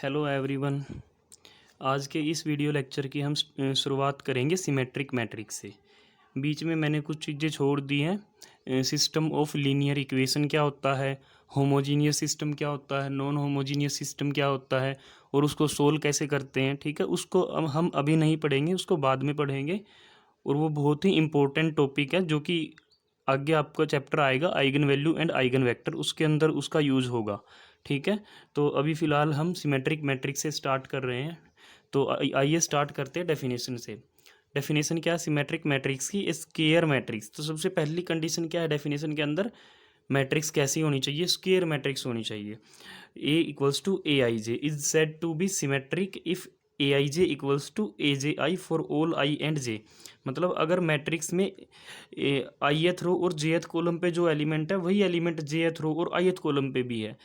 Hello everyone. आज के इस वीडियो लेक्चर की हम शुरुआत करेंगे सिमेट्रिक मैट्रिक्स से। बीच में मैंने कुछ चीज़ें छोड़ दी हैं। सिस्टम ऑफ लीनियर इक्वेशन क्या होता है, होमोजीनियस सिस्टम क्या होता है, नॉन होमोजीनियस सिस्टम क्या होता है और उसको सोल्व कैसे करते हैं। ठीक है, उसको अब हम अभी नहीं पढ़ेंगे, उसको बाद में पढ़ेंगे। और वो बहुत ही इम्पोर्टेंट टॉपिक है जो कि आगे आपका चैप्टर आएगा eigen value and eigen vector, उसके अंदर उसका यूज़ होगा। ठीक है, तो अभी फ़िलहाल हम सिमेट्रिक मैट्रिक्स से स्टार्ट कर रहे हैं। तो आइए स्टार्ट करते हैं डेफिनेशन से। डेफिनेशन क्या है सिमेट्रिक मैट्रिक्स की? Square matrix. तो सबसे पहली कंडीशन क्या है डेफिनेशन के अंदर? मैट्रिक्स कैसी होनी चाहिए? स्क्वायर मैट्रिक्स होनी चाहिए। A equals to A I J is said to be symmetric if A I J equals to A J I for all I and J. मतलब अगर मैट्रिक्स में आईएथ रो और जेएथ कॉलम पे जो एलिमेंट है वही एलिमेंट जेएथ रो और आईएथ कॉलम पे भी है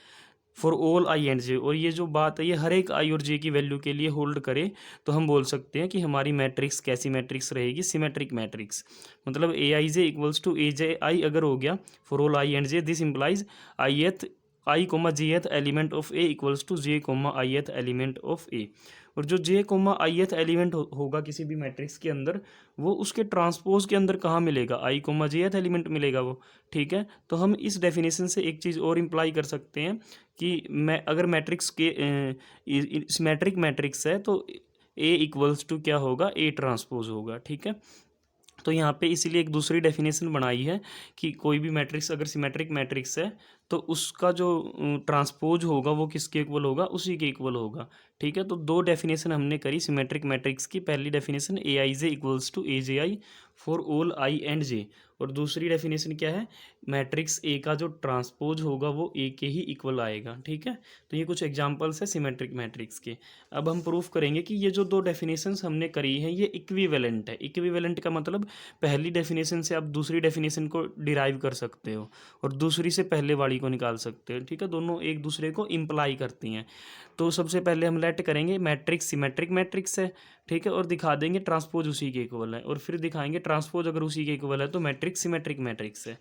for all I and J, और ये जो बात है ये हर एक आई और जे की वैल्यू के लिए होल्ड करे, तो हम बोल सकते हैं कि हमारी मैट्रिक्स कैसी मैट्रिक्स रहेगी? Symmetric matrix. मतलब ए I J equals to A J आई अगर हो गया for all I and J, this implies I th I comma J th element of A equals to J comma I th element of ए। और जो जे comma I th element होगा किसी भी matrix के अंदर, वो उसके ट्रांसपोज के अंदर कहाँ मिलेगा? आई कोमा जे एथ एलिमेंट मिलेगा वो। ठीक है, तो हम इस डेफिनेशन से एक चीज़ और इम्प्लाई कर सकते हैं कि मैं अगर मैट्रिक्स के सिमेट्रिक मैट्रिक्स है तो ए इक्वल्स टू क्या होगा? ए ट्रांसपोज होगा। ठीक है, तो यहाँ पे इसीलिए एक दूसरी डेफिनेशन बनाई है कि कोई भी मैट्रिक्स अगर सिमेट्रिक मैट्रिक्स है तो उसका जो ट्रांसपोज होगा वो किसके इक्वल होगा? उसी के इक्वल होगा। ठीक है, तो दो डेफिनेशन हमने करी सिमेट्रिक मैट्रिक्स की। पहली definition A I J equals to A J I for all I and J, और दूसरी डेफिनेशन क्या है? मैट्रिक्स ए का जो ट्रांसपोज होगा वो ए के ही इक्वल आएगा। ठीक है, तो ये कुछ एग्जांपल्स है सिमेट्रिक मैट्रिक्स के। अब हम प्रूफ करेंगे कि ये जो दो डेफिनेशंस हमने करी हैं ये इक्विवेलेंट है। इक्विवेलेंट का मतलब पहली डेफिनेशन से आप दूसरी डेफिनेशन को डिराइव कर सकते हो और दूसरी से पहले वाली को निकाल सकते हो। ठीक है, दोनों एक दूसरे को इम्प्लाई करती हैं। तो सबसे पहले हम लेट करेंगे मैट्रिक्स सिमेट्रिक मैट्रिक्स है। ठीक है, और दिखा देंगे ट्रांसपोज उसी के इक्वल है, और फिर दिखाएंगे ट्रांसपोज अगर उसी के इक्वल है तो मैट्रिक्स सिमेट्रिक मैट्रिक्स है।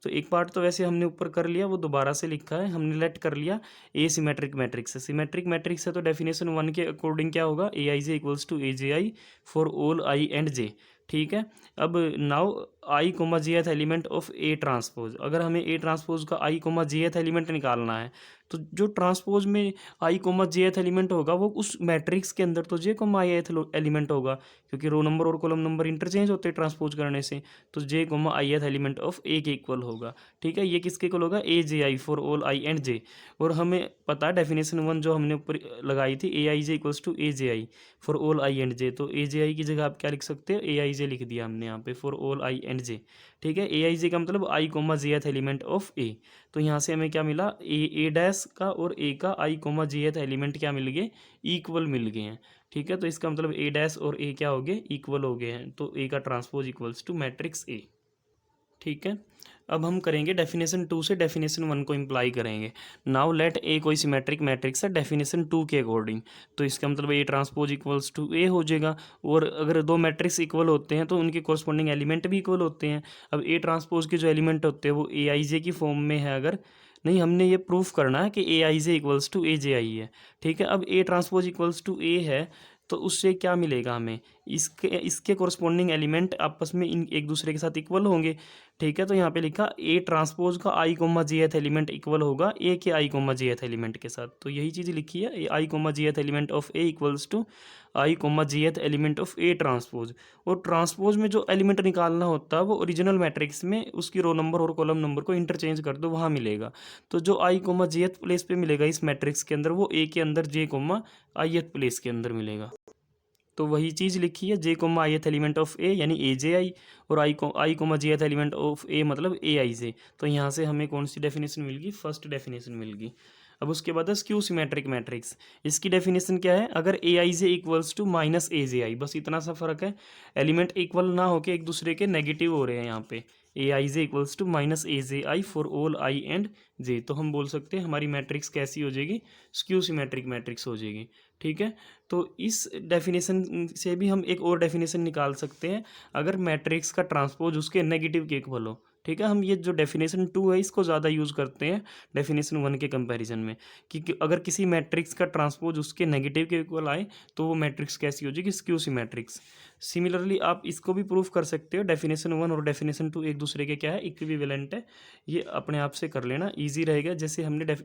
तो एक पार्ट तो वैसे हमने ऊपर कर लिया, वो दोबारा से लिखा है, हमने लेट कर लिया ए सिमेट्रिक मैट्रिक्स है। सिमेट्रिक मैट्रिक्स है तो डेफिनेशन 1 के अकॉर्डिंग क्या होगा? A I J equals to A J I for all I and J. ठीक है, अब now I comma J th element of A transpose, अगर हमें ए ट्रांसपोज का आई कोमा जे एथ एलिमेंट निकालना है तो जो ट्रांसपोज में आई कोमा जे एथ एलिमेंट होगा वो उस मैट्रिक्स के अंदर तो जे कोमा आई एथ एलिमेंट होगा, क्योंकि रो नंबर और कॉलम नंबर इंटरचेंज होते हैं ट्रांसपोज करने से, तो जे comma I th element of ए के इक्वल होगा। ठीक है, ये किसके इक्वल होगा? ए J I for all I and J. और हमें पता है डेफिनेशन 1 जो हमने ऊपर लगाई थी, A I J equals to A J I for all I and J, तो ए जे आई की जगह आप क्या लिख सकते हो? ए आई जे लिख दिया हमने यहाँ पे for all I and J. ठीक है, ए आई जे का मतलब आई comma J th element of ए। तो यहाँ से हमें क्या मिला? ए डैश का और ए का आई कोमा जे एथ एलिमेंट क्या मिल गए? इक्वल मिल गए हैं। ठीक है, तो इसका मतलब ए डैश और ए क्या हो गए? इक्वल हो गए हैं, तो ए का transpose equals to matrix A. ठीक है, अब हम करेंगे डेफिनेशन 2 से डेफिनेशन 1 को इम्प्लाई करेंगे। नाउ लेट ए कोई सिमेट्रिक मैट्रिक्स है डेफिनेशन 2 के अकॉर्डिंग, तो इसका मतलब ए ट्रांसपोज इक्वल्स टू ए हो जाएगा। और अगर दो मैट्रिक्स इक्वल होते हैं तो उनके कॉरस्पॉन्डिंग एलिमेंट भी इक्वल होते हैं। अब ए ट्रांसपोज के जो एलिमेंट होते हैं वो ए आई जे की फॉर्म में है, अगर नहीं हमने ये प्रूफ करना है कि ए I J equals to A J आई है। ठीक है, अब ए ट्रांसपोज इक्वल्स टू ए है तो उससे क्या मिलेगा हमें? इसके कॉरस्पॉन्डिंग एलिमेंट आपस में इन एक दूसरे के साथ इक्वल होंगे। ठीक है, तो यहाँ पे लिखा ए ट्रांसपोज का आई comma j th element equal होगा ए के आई कोमा जी एथ एलिमेंट के साथ, तो यही चीज़ लिखी है, A I comma j th element of A equals to i comma j th element of A transpose. और ट्रांसपोज में जो एलिमेंट निकालना होता है वो ओरिजिनल मैट्रिक्स में उसकी रो नंबर और कॉलम नंबर को इंटरचेंज कर दो, वहाँ मिलेगा। तो जो आई कोमा जी एथ प्लेस पे मिलेगा इस मैट्रिक्स के अंदर वो ए के अंदर जे कोमा आई एथ प्लेस के अंदर मिलेगा। तो वही चीज़ लिखी है, जे comma I th element of ए यानी ए जे आई, और आई comma J th element of ए मतलब ए आई जे। तो यहाँ से हमें कौन सी डेफिनेशन मिल गई? फर्स्ट डेफिनेशन मिल गई। अब उसके बाद है स्क्यू सिमेट्रिक मैट्रिक्स। इसकी डेफिनेशन क्या है? अगर ए I J equals to minus A J आई, बस इतना सा फर्क है, एलिमेंट इक्वल ना होके एक दूसरे के नेगेटिव हो रहे हैं यहाँ पे। A I J equals to minus A J I for all I and J, तो हम बोल सकते हैं हमारी मैट्रिक्स कैसी हो जाएगी? स्क्यू सिमेट्रिक मैट्रिक्स हो जाएगी। ठीक है, तो इस डेफिनेशन से भी हम एक और डेफिनेशन निकाल सकते हैं, अगर मैट्रिक्स का ट्रांसपोज उसके नेगेटिव के इक्वल हो। ठीक है। हम ये जो डेफिनेशन 2 है इसको ज़्यादा यूज़ करते हैं डेफिनेशन 1 के कंपैरिजन में, कि अगर किसी मैट्रिक्स का ट्रांसपोज उसके नेगेटिव के इक्वल आए तो वो मैट्रिक्स कैसी हो जाएगी, स्क्यू सिमेट्रिक्स। सिमिलरली आप इसको भी प्रूफ कर सकते हो, डेफिनेशन 1 और डेफिनेशन 2 एक दूसरे के क्या है, इक्विवेलेंट है। ये अपने आप से कर लेना, ईजी रहेगा, जैसे हमने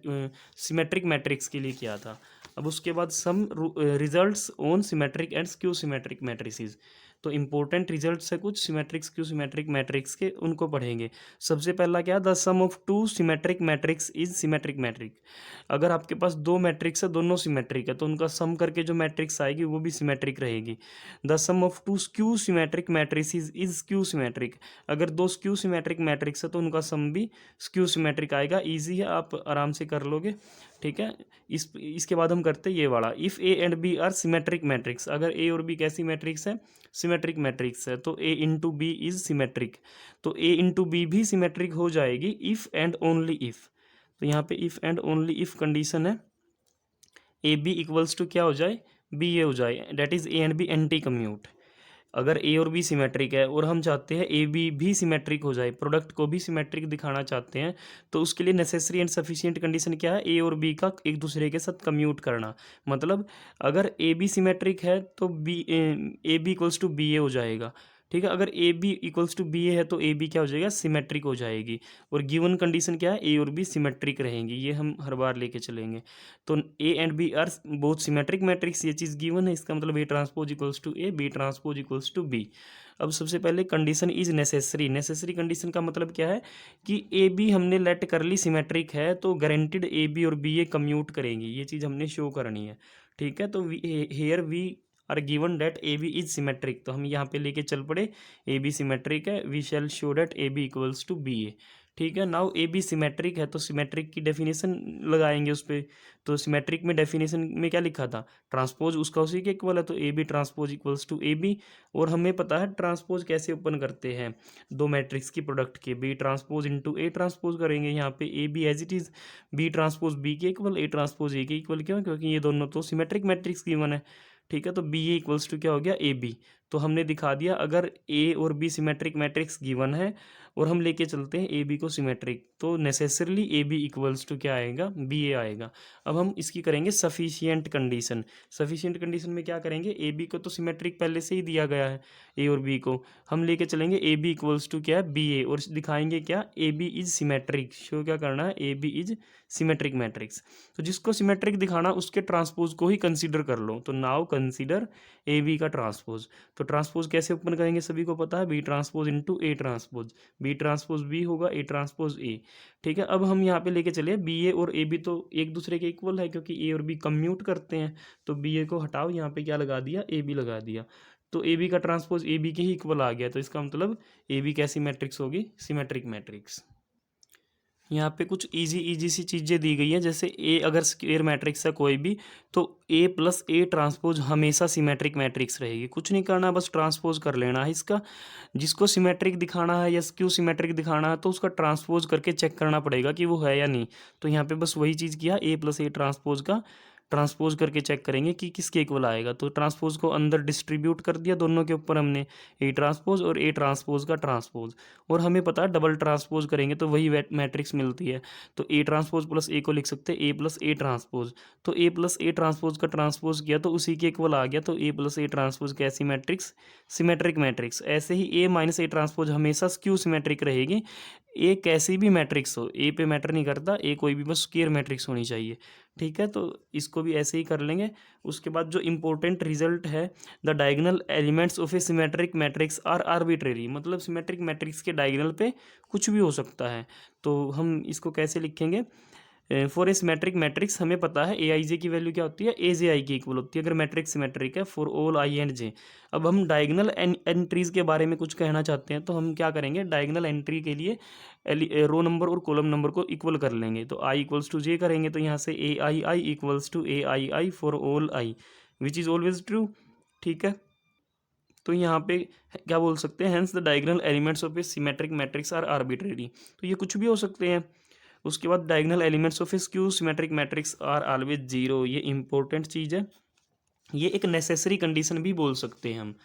सिमेट्रिक मैट्रिक्स के लिए किया था। अब उसके बाद some results on symmetric and skew symmetric matrices. तो इंपॉर्टेंट रिजल्ट्स है कुछ सिमेट्रिक स्क्यू सिमेट्रिक मैट्रिक्स के, उनको पढ़ेंगे। सबसे पहला क्या, the sum of two symmetric matrix is symmetric matrix. अगर आपके पास दो मैट्रिक्स है, दोनों सिमेट्रिक है, तो उनका सम करके जो मैट्रिक्स आएगी वो भी सिमेट्रिक रहेगी। The sum of two skew symmetric matrices is skew symmetric. अगर दो स्क्यू सिमेट्रिक मैट्रिक्स है तो उनका सम भी स्क्यू सिमेट्रिक आएगा। ईजी है, आप आराम से कर लोगे, ठीक है। इसके बाद हम करते हैं ये वाला, if A and B are symmetric matrix. अगर ए और बी कैसी मैट्रिक्स है, सिमेट्रिक मैट्रिक्स है, तो ए इंटू बी इज सिमेट्रिक। तो ए इंटू बी भी सिमेट्रिक हो जाएगी इफ़ एंड ओनली इफ़। तो यहाँ पे if and only if condition है, ए बी इक्वल्स टू क्या हो जाए, बी ए हो जाए, that is A and B anti commute. अगर ए और बी सिमेट्रिक है और हम चाहते हैं ए बी भी सिमेट्रिक हो जाए, प्रोडक्ट को भी सिमेट्रिक दिखाना चाहते हैं, तो उसके लिए नेसेसरी एंड सफिशिएंट कंडीशन क्या है, ए और बी का एक दूसरे के साथ कम्यूट करना। मतलब अगर ए बी सिमेट्रिक है तो B A B equals to B A हो जाएगा, ठीक है। अगर A B equals to B A है तो ए बी क्या हो जाएगा, सिमेट्रिक हो जाएगी। और गिवन कंडीशन क्या है, ए और बी सिमेट्रिक रहेंगी, ये हम हर बार लेके चलेंगे। तो A and B are both symmetric matrix, ये चीज़ गिवन है, इसका मतलब A transpose equals to A, B transpose equals to B. अब सबसे पहले condition is necessary. Necessary condition का मतलब क्या है कि ए बी हमने लेट कर ली सिमेट्रिक है, तो गारंटेड ए बी और बी ए कम्यूट करेंगी, ये चीज़ हमने शो करनी है, ठीक है। तो here we are given that A B is symmetric, तो हम यहाँ पे लेके चल पड़े, ए बी सिमेट्रिक है, we shall show that A B equals to B A, ठीक है। नाउ ए बी सिमेट्रिक है तो सिमेट्रिक की डेफिनेशन लगाएंगे उस पर। तो सिमेट्रिक में डेफिनेशन में क्या लिखा था, ट्रांसपोज उसका उसी के इक्वल है, तो A B transpose equals to A B. और हमें पता है ट्रांसपोज कैसे ओपन करते हैं, दो मैट्रिक्स की प्रोडक्ट के, B transpose into A transpose करेंगे। यहाँ पे A B as it is, B transpose B के इक्वल, ए ट्रांसपोज ए के इक्वल, क्यों, क्योंकि ये दोनों तो सिमेट्रिक मैट्रिक्स गिवन है, ठीक है। तो बी ए इक्वल्स टू क्या हो गया, ए बी। तो हमने दिखा दिया अगर ए और बी सिमेट्रिक मैट्रिक्स गिवन है और हम लेके चलते हैं ए बी को सिमेट्रिक, तो necessarily A B equals to क्या आएगा, बी ए आएगा। अब हम इसकी करेंगे सफिशिएंट कंडीशन। सफिशिएंट कंडीशन में क्या करेंगे, ए बी को तो सिमेट्रिक पहले से ही दिया गया है, ए और बी को हम लेके चलेंगे ए बी इक्वल्स टू क्या है, बी ए, और दिखाएंगे क्या, A B is symmetric. Show क्या करना है, A B is symmetric matrix. तो जिसको सिमेट्रिक दिखाना उसके ट्रांसपोज को ही कंसीडर कर लो। तो नाउ कंसीडर ए बी का ट्रांसपोज। तो ट्रांसपोज कैसे ओपन करेंगे, सभी को पता है, B transpose into A transpose, B transpose B होगा, ए ट्रांसपोज ए, ठीक है। अब हम यहाँ पे लेके चले, बी ए और ए बी तो एक दूसरे के इक्वल है क्योंकि ए और बी कम्यूट करते हैं, तो बी ए को हटाओ, यहाँ पे क्या लगा दिया, ए बी लगा दिया। तो ए बी का ट्रांसपोज ए बी के ही इक्वल आ गया, तो इसका मतलब ए बी कैसी मैट्रिक्स होगी, सिमेट्रिक मैट्रिक्स। यहाँ पे कुछ इजी सी चीज़ें दी गई हैं, जैसे ए अगर स्क्वायर मैट्रिक्स है कोई भी, तो ए प्लस ए ट्रांसपोज हमेशा सिमेट्रिक मैट्रिक्स रहेगी। कुछ नहीं करना, बस ट्रांसपोज कर लेना है इसका। जिसको सिमेट्रिक दिखाना है या स्क्यू सिमेट्रिक दिखाना है तो उसका ट्रांसपोज करके चेक करना पड़ेगा कि वो है या नहीं। तो यहाँ पे बस वही चीज़ किया, ए प्लस ए ट्रांसपोज का ट्रांसपोज करके चेक करेंगे कि किसके इक्वल आएगा। तो ट्रांसपोज को अंदर डिस्ट्रीब्यूट कर दिया दोनों के ऊपर हमने, ए ट्रांसपोज और ए ट्रांसपोज का ट्रांसपोज। और हमें पता है डबल ट्रांसपोज करेंगे तो वही मैट्रिक्स मिलती है। तो ए ट्रांसपोज प्लस ए को लिख सकते हैं ए प्लस ए ट्रांसपोज। तो ए प्लस ए ट्रांसपोज का ट्रांसपोज किया तो उसी के इक्वल आ गया, तो ए प्लस ए ट्रांसपोज कैसी मैट्रिक्स, सिमेट्रिक मैट्रिक्स। ऐसे ही ए माइनस ए ट्रांसपोज हमेशा स्क्यू सिमेट्रिक रहेगी। ए कैसी भी मैट्रिक्स हो, ए पे मैटर नहीं करता, ए कोई भी बस स्क्वायर मैट्रिक्स होनी चाहिए, ठीक है। तो इसको भी ऐसे ही कर लेंगे। उसके बाद जो इम्पोर्टेंट रिजल्ट है, the diagonal elements of a symmetric matrix are arbitrary, मतलब सिमेट्रिक मैट्रिक्स के डायगोनल पे कुछ भी हो सकता है। तो हम इसको कैसे लिखेंगे, फॉर ए सिमेट्रिक मैट्रिक्स हमें पता है ए आई जे की वैल्यू क्या होती है, ए जे आई की इक्वल होती है अगर मैट्रिक्स सिमेट्रिक है, for all I and J. अब हम डायगोनल एंट्रीज के बारे में कुछ कहना चाहते हैं, तो हम क्या करेंगे, डायगोनल एंट्री के लिए रो नंबर और कॉलम नंबर को इक्वल कर लेंगे। तो आई इक्वल्स टू जे करेंगे, तो यहाँ से A I I equals to A I I for all I, which is always true, ठीक है। तो यहाँ पे क्या बोल सकते हैं, hence the diagonal elements of a symmetric matrix are arbitrary. तो ये कुछ भी हो सकते हैं। उसके बाद diagonal elements of a skew symmetric matrix are always zero, ये इंपॉर्टेंट चीज़ है, ये एक नेसेसरी कंडीशन भी बोल सकते हैं हम।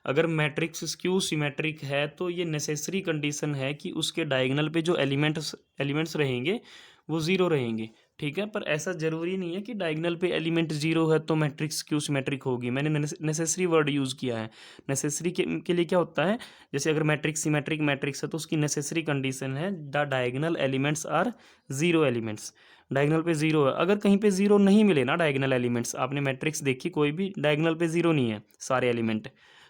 अगर मैट्रिक्स स्क्यू सिमेट्रिक है तो ये नेसेसरी कंडीशन है कि उसके डायगोनल पे जो एलिमेंट्स रहेंगे वो ज़ीरो रहेंगे, ठीक है। पर ऐसा ज़रूरी नहीं है कि डायगोनल पे एलिमेंट ज़ीरो है तो मैट्रिक्स स्क्यू सिमेट्रिक होगी। मैंने नेसेसरी वर्ड यूज़ किया है। नेसेसरी के लिए क्या होता है, जैसे अगर मैट्रिक्स सिमेट्रिक मैट्रिक्स है तो उसकी नेसेसरी कंडीशन है the diagonal elements are zero elements. Diagonal पे ज़ीरो है, अगर कहीं पे ज़ीरो नहीं मिले ना डायगोनल एलिमेंट्स, आपने मैट्रिक्स देखी कोई भी डायगोनल पे ज़ीरो नहीं है सारे एलिमेंट,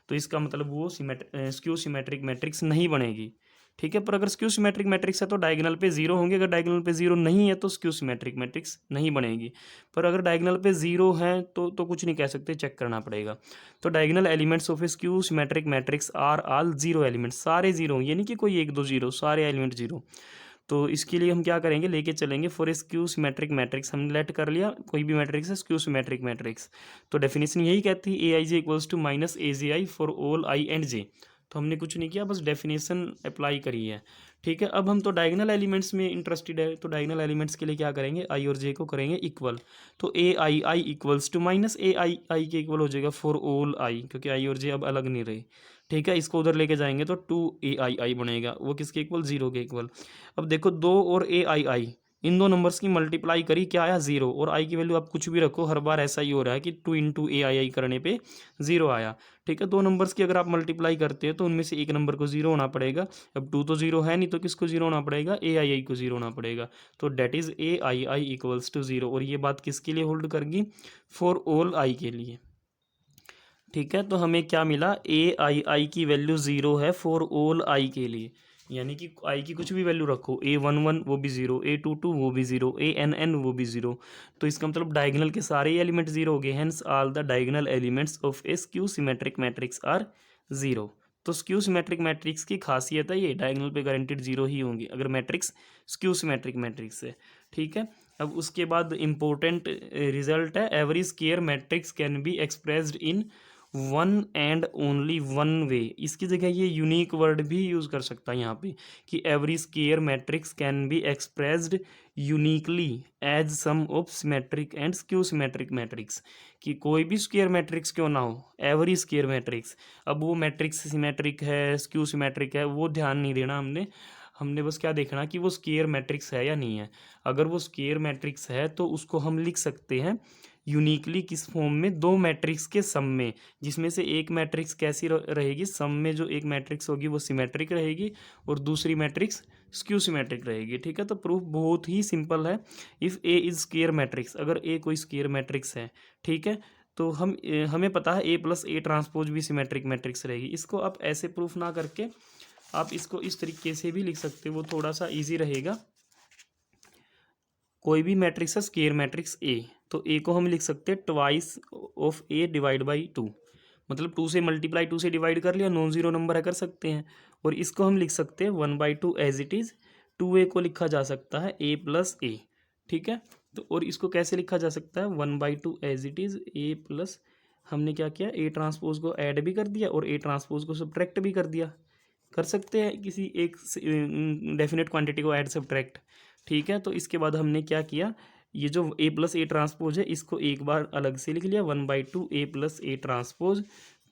तो इसका मतलब वो स्क्यू सिमेट्रिक मैट्रिक्स नहीं बनेगी, ठीक है। पर अगर स्क्यू सिमेट्रिक मैट्रिक्स है तो डायगोनल पे जीरो होंगे, अगर डायगोनल पे जीरो नहीं है तो स्क्यू सिमेट्रिक मैट्रिक्स नहीं बनेगी। पर अगर डायगोनल पे जीरो है तो कुछ नहीं कह सकते, चेक करना पड़ेगा। तो diagonal elements of a skew symmetric matrix are all zero elements, सारे जीरो, ये नहीं कि कोई एक दो जीरो, सारे एलिमेंट जीरो। तो इसके लिए हम क्या करेंगे, लेके चलेंगे for a skew symmetric matrix, हमने लेट कर लिया कोई भी मैट्रिक्स है स्क्यू सिमेट्रिक मैट्रिक्स। तो डेफिनेशन यही कहती है A I J equals to minus A J I for all I and J. तो हमने कुछ नहीं किया, बस डेफिनेशन अप्लाई करी है, ठीक है। अब हम तो डायगोनल एलिमेंट्स में इंटरेस्टेड है, तो डायगोनल एलिमेंट्स के लिए क्या करेंगे, आई और जे को करेंगे इक्वल। तो A i equals to minus ए आई के इक्वल हो जाएगा फॉर ऑल आई, क्योंकि आई और जे अब अलग नहीं रहे, ठीक है। इसको उधर लेके जाएंगे तो टू ए आई बनेगा, वो किसके इक्वल, जीरो के इक्वल। अब देखो दो और ए आई इन दो नंबर्स की मल्टीप्लाई करी, क्या आया, जीरो। और आई की वैल्यू आप कुछ भी रखो, हर बार ऐसा ही हो रहा है कि टू इंटू ए आई करने पे जीरो आया, ठीक है। दो नंबर्स की अगर आप मल्टीप्लाई करते हो तो उनमें से एक नंबर को जीरो होना पड़ेगा। अब टू तो जीरो है नहीं तो किसको जीरो होना पड़ेगा, ए आई को जीरो होना पड़ेगा। तो that is a i equals to zero. और ये बात किसके लिए होल्ड करगी, फॉर ऑल आई के लिए, ठीक है। तो हमें क्या मिला, ए आई की वैल्यू ज़ीरो है फॉर ऑल आई के लिए, यानी कि आई की कुछ भी वैल्यू रखो, ए वन वन वो भी ज़ीरो, ए टू टू वो भी ज़ीरो, ए एन एन वो भी ज़ीरो। तो इसका मतलब डायगोनल के सारे ही एलिमेंट ज़ीरो हो गए, hence all the diagonal elements of a skew symmetric matrix are zero. तो स्क्यू सिमेट्रिक मैट्रिक्स की खासियत है ये, डायगोनल पे गारंटेड जीरो ही होंगी अगर मैट्रिक्स स्क्यू सिमेट्रिक मैट्रिक्स है, ठीक है। अब उसके बाद इम्पोर्टेंट रिजल्ट है, every square matrix can be expressed in one and only one वे। इसकी जगह ये यूनिक वर्ड भी यूज़ कर सकता है यहाँ पे कि every square matrix can be expressed uniquely as sum of symmetric and skew symmetric matrix, कि कोई भी स्क्वायर मैट्रिक्स क्यों ना हो, एवरी स्क्वायर मैट्रिक्स। अब वो मैट्रिक्स सिमेट्रिक है स्क्यू सिमेट्रिक है वो ध्यान नहीं देना हमने, हमने बस क्या देखना कि वो स्क्वायर मैट्रिक्स है या नहीं है। अगर वो स्क्वायर मैट्रिक्स है तो उसको हम लिख सकते हैं यूनिकली किस फॉर्म में, दो मैट्रिक्स के सम में, जिसमें से एक मैट्रिक्स कैसी रहेगी, सम में जो एक मैट्रिक्स होगी वो सिमेट्रिक रहेगी और दूसरी मैट्रिक्स स्क्यू सिमेट्रिक रहेगी, ठीक है। तो प्रूफ बहुत ही सिंपल है, if A is square matrix, अगर ए कोई स्क्वायर मैट्रिक्स है, ठीक है, तो हमें पता है ए प्लस ए ट्रांसपोज भी सिमेट्रिक मैट्रिक्स रहेगी। इसको आप ऐसे प्रूफ ना करके आप इसको इस तरीके से भी लिख सकते हो, वो थोड़ा सा ईजी रहेगा। कोई भी मैट्रिक्स है स्क्वायर मैट्रिक्स ए, तो ए को हम लिख सकते हैं twice of A divide by two, मतलब टू से मल्टीप्लाई टू से डिवाइड कर लिया, नॉन जीरो नंबर है कर सकते हैं। और इसको हम लिख सकते हैं one by two as it is, two A को लिखा जा सकता है ए प्लस ए, ठीक है। तो और इसको कैसे लिखा जा सकता है, one by two as it is A plus, हमने क्या किया, ए ट्रांसपोज को ऐड भी कर दिया और ए ट्रांसपोज को सब्ट्रैक्ट भी कर दिया, कर सकते हैं किसी एक डेफिनेट क्वांटिटी को ऐड सब्ट्रैक्ट, ठीक है। तो इसके बाद हमने क्या किया, ये जो ए प्लस ए ट्रांसपोज है इसको एक बार अलग से लिख लिया, one by to A plus A transpose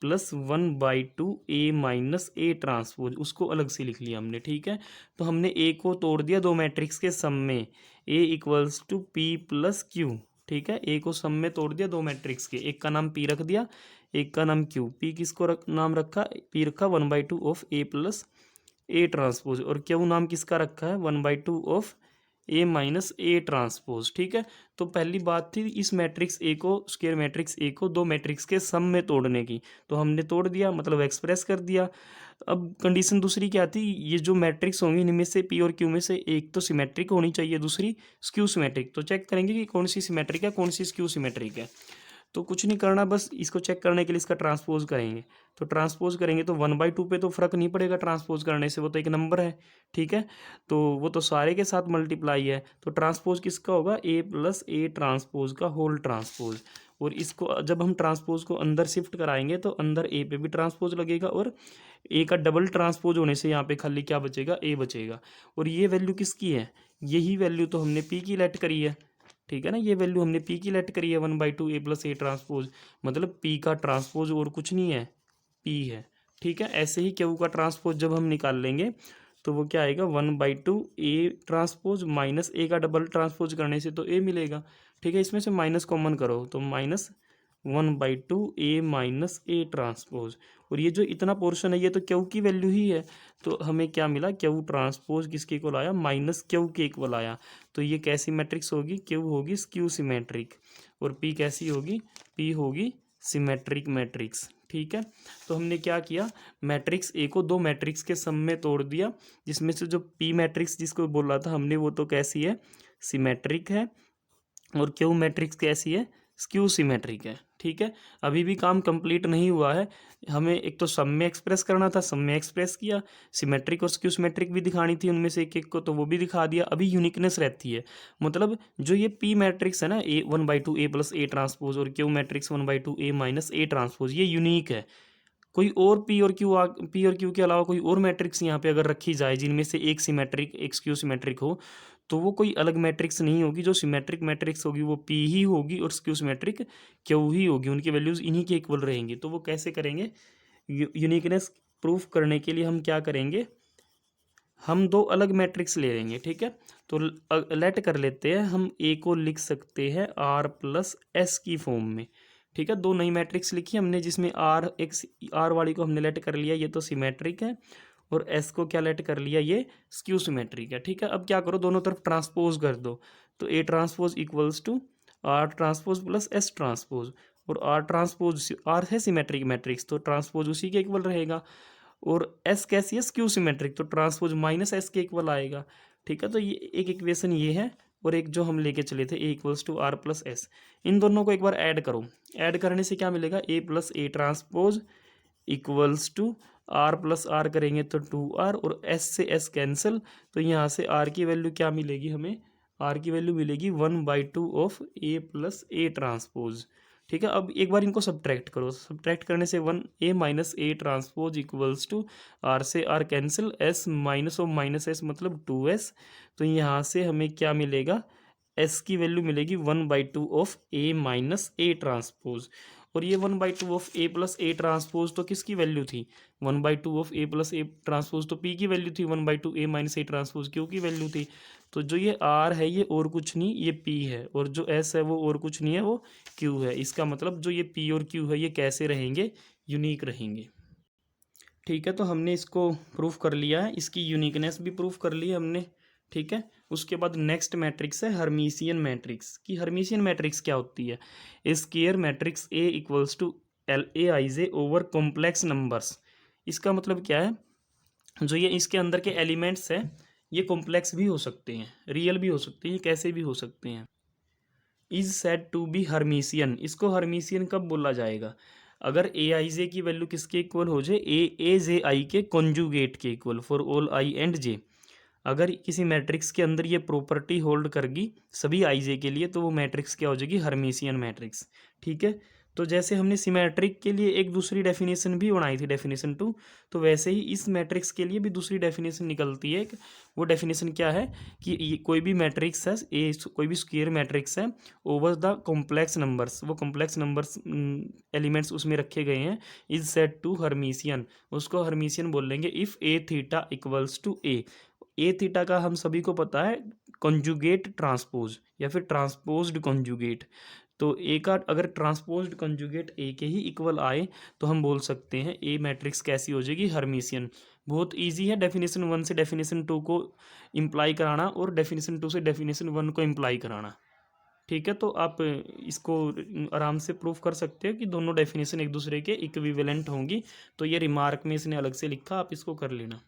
plus one by to A minus A transpose, उसको अलग से लिख लिया हमने, ठीक है। तो हमने ए को तोड़ दिया दो मैट्रिक्स के सम में, A equals to P plus Q, ठीक है। ए को सम में तोड़ दिया दो मैट्रिक्स के, एक का नाम पी रख दिया एक का नाम क्यू, पी किसको नाम रखा, पी रखा one by two of A plus A transpose, और क्यू नाम किसका रखा है, one by two of A minus A transpose, ठीक है। तो पहली बात थी इस मैट्रिक्स ए को, स्क्वायर मैट्रिक्स ए को दो मैट्रिक्स के सम में तोड़ने की, तो हमने तोड़ दिया मतलब एक्सप्रेस कर दिया। अब कंडीशन दूसरी क्या थी, ये जो मैट्रिक्स होंगी इनमें से पी और क्यू में से एक तो सिमेट्रिक होनी चाहिए, दूसरी स्क्यू सिमेट्रिक। तो चेक करेंगे कि कौन सी सिमेट्रिक है कौन सी स्क्यू सिमेट्रिक है। तो कुछ नहीं करना, बस इसको चेक करने के लिए इसका ट्रांसपोज करेंगे। तो ट्रांसपोज करेंगे तो वन बाई टू पे तो फ़र्क नहीं पड़ेगा ट्रांसपोज करने से, वो तो एक नंबर है, ठीक है। तो वो तो सारे के साथ मल्टीप्लाई है, तो ट्रांसपोज किसका होगा, ए प्लस ए ट्रांसपोज का होल ट्रांसपोज। और इसको जब हम ट्रांसपोज को अंदर शिफ्ट कराएंगे तो अंदर ए पे भी ट्रांसपोज लगेगा और ए का डबल ट्रांसपोज होने से यहाँ पे खाली क्या बचेगा, ए बचेगा। और ये वैल्यू किसकी है, यही वैल्यू तो हमने पी की लेट करी है, ठीक है ना। ये वैल्यू हमने पी की लेट करी है one by to A plus A transpose, मतलब पी का ट्रांसपोज और कुछ नहीं है, पी है। ठीक है। ऐसे ही क्यू का ट्रांसपोज जब हम निकाल लेंगे तो वो क्या आएगा, 1/2 ए ट्रांसपोज माइनस ए का डबल ट्रांसपोज करने से तो ए मिलेगा। ठीक है, इसमें से माइनस कॉमन करो तो -1/2 ए माइनस ए ट्रांसपोज, और ये जो इतना पोर्शन है ये तो क्यू की वैल्यू ही है, तो हमें क्या मिला, क्यू ट्रांसपोज किसके इक्वल आया, माइनस क्यू के इक्वल आया। तो ये कैसी मैट्रिक्स होगी, क्यू होगी स्क्यू सिमेट्रिक, और पी कैसी होगी, पी होगी सिमेट्रिक मैट्रिक्स। ठीक है, तो हमने क्या किया, मैट्रिक्स ए को दो मैट्रिक्स के सम में तोड़ दिया, जिसमें से जो पी मैट्रिक्स जिसको बोल रहा था हमने वो तो कैसी है, सिमेट्रिक है, और क्यू मैट्रिक्स कैसी है, स्क्यू सिमेट्रिक है। ठीक है, अभी भी काम कंप्लीट नहीं हुआ है, हमें एक तो सम में एक्सप्रेस करना था, सम में एक्सप्रेस किया, सिमेट्रिक और स्क्यू सिमेट्रिक भी दिखानी थी उनमें से एक एक को, तो वो भी दिखा दिया। अभी यूनिकनेस रहती है, मतलब जो ये पी मैट्रिक्स है ना, ए 1/2 ए प्लस ए ट्रांसपोज, और Q matrix 1/2 A minus A transpose, ये यूनिक है। कोई और पी और क्यू के अलावा कोई और मैट्रिक्स यहाँ पे अगर रखी जाए जिनमें से एक सिमेट्रिक एक स्क्यू सिमेट्रिक हो, तो वो कोई अलग मैट्रिक्स नहीं होगी, जो सिमेट्रिक मैट्रिक्स होगी वो पी ही होगी और स्क्यू सिमेट्रिक क्यू ही होगी, उनकी वैल्यूज़ इन्हीं के इक्वल रहेंगी। तो वो कैसे करेंगे, यूनिकनेस प्रूफ करने के लिए हम क्या करेंगे, हम दो अलग मैट्रिक्स ले लेंगे। ठीक है, तो लेट कर लेते हैं, हम ए को लिख सकते हैं आर प्लस एस की फॉर्म में। ठीक है, दो नई मैट्रिक्स लिखी हमने, जिसमें आर वाली को हमने लेट कर लिया, ये तो सिमेट्रिक है, और एस को क्या लेट कर लिया, ये स्क्यू सिमेट्रिक है। ठीक है, अब क्या करो, दोनों तरफ ट्रांसपोज कर दो, तो A transpose equals to R transpose plus S transpose, और आर ट्रांसपोज, आर है सिमेट्रिक मैट्रिक्स तो ट्रांसपोज उसी के इक्वल रहेगा, और एस कैसी है, स्क्यू सिमेट्रिक, तो ट्रांसपोज माइनस एस के इक्वल आएगा। ठीक है, तो ये एक इक्वेशन ये है, और एक जो हम लेके चले थे A equals to R plus S, इन दोनों को एक बार ऐड करो, ऐड करने से क्या मिलेगा, A plus A transpose equals to R plus R करेंगे तो 2r, और एस से एस कैंसिल, तो यहाँ से आर की वैल्यू क्या मिलेगी हमें, आर की वैल्यू मिलेगी 1/2 of A plus A transpose. ठीक है, अब एक बार इनको सब्ट्रैक्ट करो, सब्ट्रैक्ट करने से 1a minus A transpose equals to R से R cancel, S minus of minus S मतलब 2s, तो यहाँ से हमें क्या मिलेगा, एस की वैल्यू मिलेगी 1/2 of A minus A transpose, और ये 1/2 of A plus A transpose तो किसकी वैल्यू थी, 1/2 of A plus A transpose तो पी की वैल्यू थी, 1/2 ए माइनस ए ट्रांसपोज क्यू की वैल्यू थी। तो जो ये आर है ये और कुछ नहीं, ये पी है, और जो एस है वो और कुछ नहीं है, वो क्यू है। इसका मतलब जो ये पी और क्यू है ये कैसे रहेंगे, यूनिक रहेंगे। ठीक है, तो हमने इसको प्रूफ कर लिया है, इसकी यूनिकनेस भी प्रूफ कर ली है हमने। ठीक है, उसके बाद नेक्स्ट मैट्रिक्स है हर्मीशियन मैट्रिक्स। की हर्मीशियन मैट्रिक्स क्या होती है, A square matrix A equals to L A I J over complex numbers. इसका मतलब क्या है, जो ये इसके अंदर के एलिमेंट्स हैं ये कॉम्प्लेक्स भी हो सकते हैं, रियल भी हो सकते हैं, ये कैसे भी हो सकते हैं। इज सेड टू बी हर्मीशियन, इसको हर्मीशियन कब बोला जाएगा, अगर ए आई जे की वैल्यू किसके इक्वल हो जाए, ए जे आई के कॉन्जुगेट के equal, for all I and J. अगर किसी मैट्रिक्स के अंदर ये प्रॉपर्टी होल्ड करगी सभी आई जे के लिए, तो वो मैट्रिक्स क्या हो जाएगी, हर्मीशियन मैट्रिक्स। ठीक है, तो जैसे हमने सिमेट्रिक के लिए एक दूसरी डेफिनेशन भी बनाई थी, डेफिनेशन 2, तो वैसे ही इस मैट्रिक्स के लिए भी दूसरी डेफिनेशन निकलती है। वो डेफिनेशन क्या है कि ये कोई भी मैट्रिक्स है, कोई भी स्क्वायर मैट्रिक्स है ओवर द कॉम्प्लेक्स नंबर्स, वो कॉम्प्लेक्स नंबर्स एलिमेंट्स उसमें रखे गए हैं, इज सेड टू हर्मीशियन, उसको हर्मीशियन बोल लेंगे if A theta equals to A theta का हम सभी को पता है कॉन्जुगेट ट्रांसपोज या फिर ट्रांसपोज्ड कॉन्जुगेट। तो ए का अगर ट्रांसपोज्ड कॉन्जुगेट ए के ही इक्वल आए तो हम बोल सकते हैं ए मैट्रिक्स कैसी हो जाएगी, हर्मीशियन। बहुत इजी है डेफिनेशन 1 से डेफिनेशन 2 को इम्प्लाई कराना, और डेफिनेशन 2 से डेफिनेशन 1 को इम्प्लाई कराना। ठीक है, तो आप इसको आराम से प्रूफ कर सकते हो कि दोनों डेफिनेशन एक दूसरे के इक्विवेलेंट होंगी। तो ये रिमार्क में इसने अलग से लिखा, आप इसको कर लेना।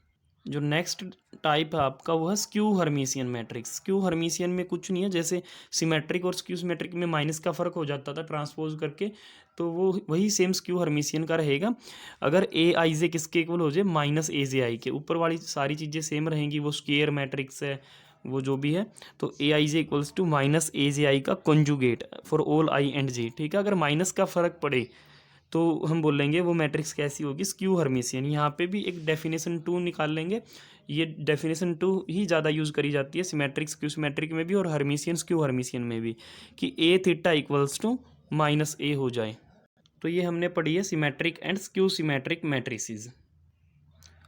जो नेक्स्ट टाइप है आपका वो है स्क्यू हर्मीशियन मैट्रिक्स। स्क्यू हर्मीशियन में कुछ नहीं है, जैसे सिमेट्रिक और स्क्यू सिमेट्रिक में माइनस का फ़र्क हो जाता था ट्रांसपोज करके, तो वो वही सेम स्क्यू हर्मीशियन का रहेगा। अगर ए आई जे किसके इक्वल हो जाए, माइनस ए जे आई के, ऊपर वाली सारी चीज़ें सेम रहेंगी, वो स्क्वायर मैट्रिक्स है वो जो भी है, तो A I J equals to minus A J I का conjugate for all I and J. ठीक है, अगर माइनस का फ़र्क पड़े तो हम बोल लेंगे वो मैट्रिक्स कैसी होगी, स्क्यू हर्मीशियन। यहाँ पे भी एक डेफिनेशन 2 निकाल लेंगे, ये डेफिनेशन 2 ही ज़्यादा यूज़ करी जाती है सिमेट्रिक स्क्यू सिमेट्रिक में भी और हर्मीशियन स्क्यू हर्मीशियन में भी, कि A theta equals to minus A हो जाए। तो ये हमने पढ़ी है symmetric and skew symmetric matrices.